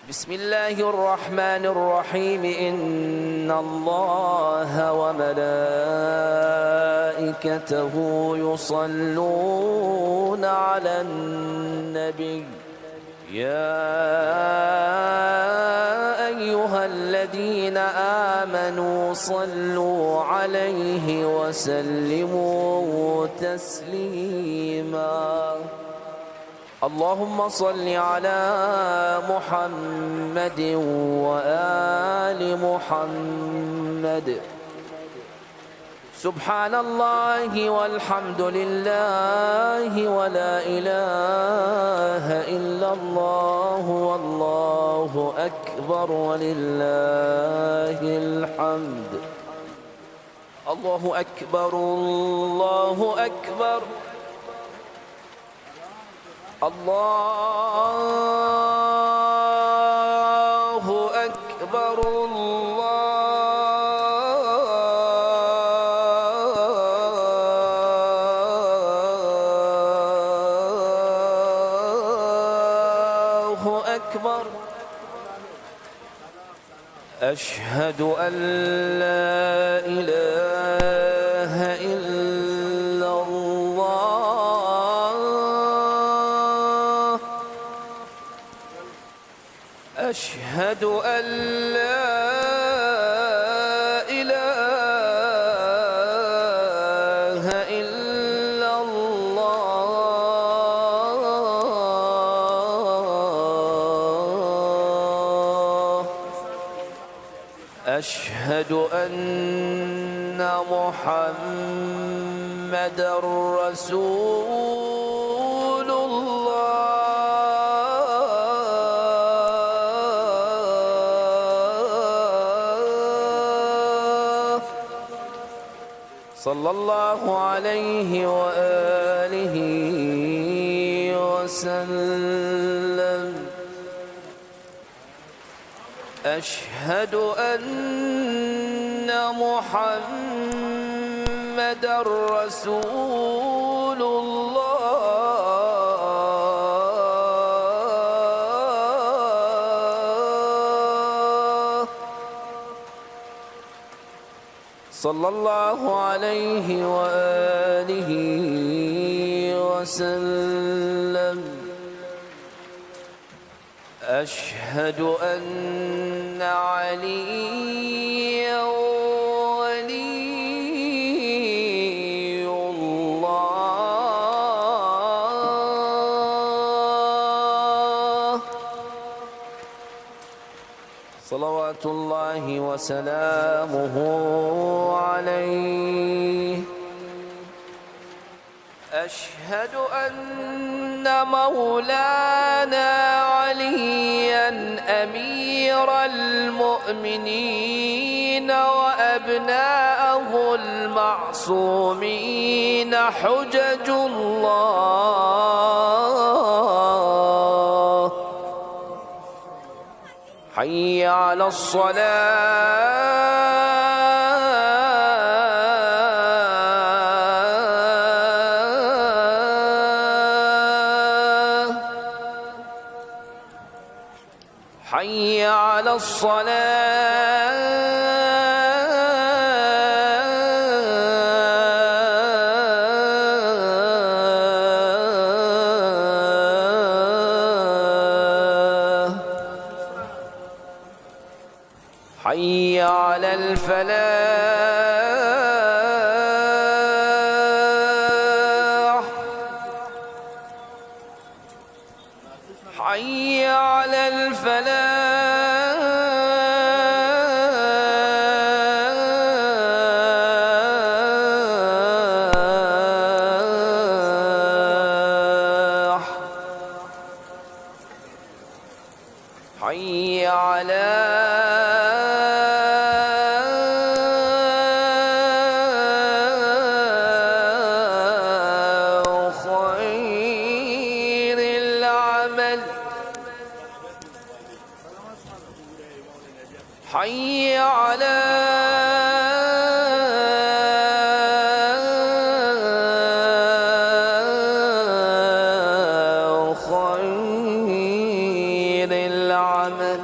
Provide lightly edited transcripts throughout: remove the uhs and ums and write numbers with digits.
بسم الله الرحمن الرحيم. إن الله وملائكته يصلون على النبي يا أيها الذين آمنوا صلوا عليه وسلموا تسليما. اللهم صل على محمد وآل محمد. سبحان الله والحمد لله ولا إله إلا الله والله أكبر ولله الحمد. الله أكبر الله أكبر الله أكبر الله أكبر. أشهد أن لا إله إلا الله. أشهد أن لا إله إلا الله. أشهد أن محمدًا رسول الله. صلى الله عليه وآله وسلم. أشهد أن محمدًا رسول الله. صلى الله عليه وآله وسلم. أشهد أن عليا ولي الله. صلوات الله وسلامه عليه. أشهد أن مولانا عليا أمير المؤمنين وأبناءه المعصومين حجج الله. حي على الصلاة. حي على الصلاة. حي على الفلاح. حي على الفلاح. حي على خير العمل. حي على خير العمل. العمل.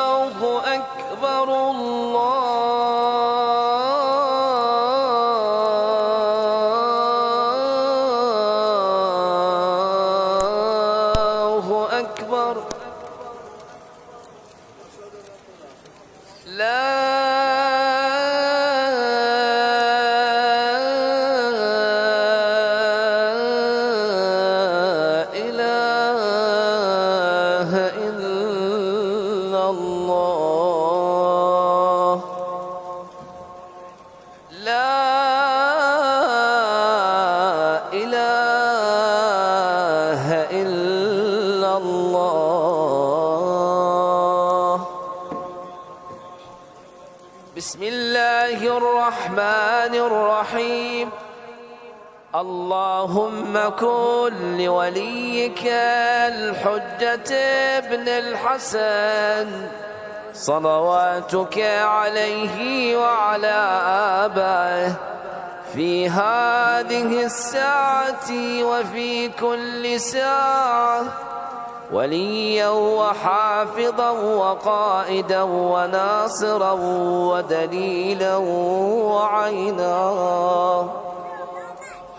الله أكبر الله أكبر. لا إله إلا الله. لا إله إلا الله. بسم الله الرحمن الرحيم. اللهم كن لوليك الحجة ابن الحسن صلواتك عليه وعلى آبائه في هذه الساعة وفي كل ساعة وليا وحافظا وقائدا وناصرا ودليلا وعينا،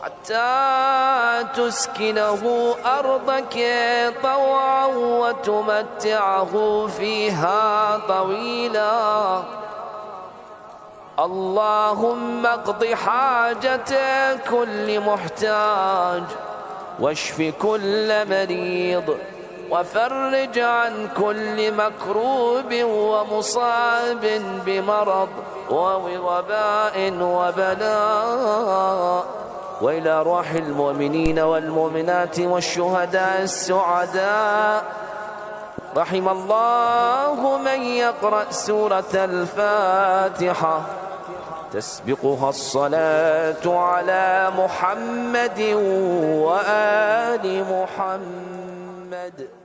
حتى تسكنه أرضك طوعا وتمتعه فيها طويلا. اللهم اقض حاجة كل محتاج واشف كل مريض وفرج عن كل مكروب ومصاب بمرض ووباء وبلاء، وإلى أرواح المؤمنين والمؤمنات والشهداء السعداء. رحم الله من يقرأ سورة الفاتحة تسبقها الصلاة على محمد وآل محمد.